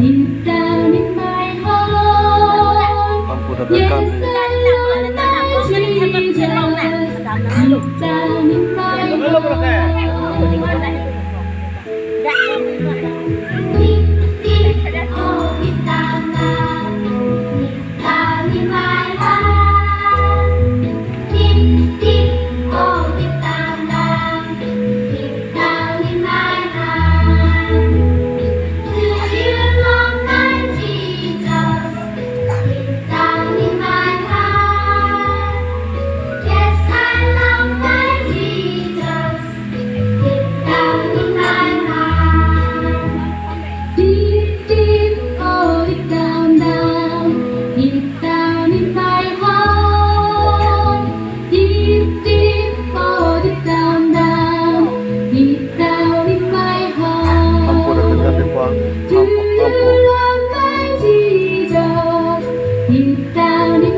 Deep down in my heart, yes, I love my Jesus. Deep down in my heart. Deep, deep, oh, deep down, down, deep down in my heart. Deep, deep, oh, deep down, down, deep down in my heart. Do you love my Jesus? Deep down in my heart. Yes, I love my Jesus. Deep down in my heart. Deep, deep, oh, deep down, down, deep down in my heart. Deep, deep, oh, deep down, down, deep down in my heart. Do you love my Jesus? Deep down in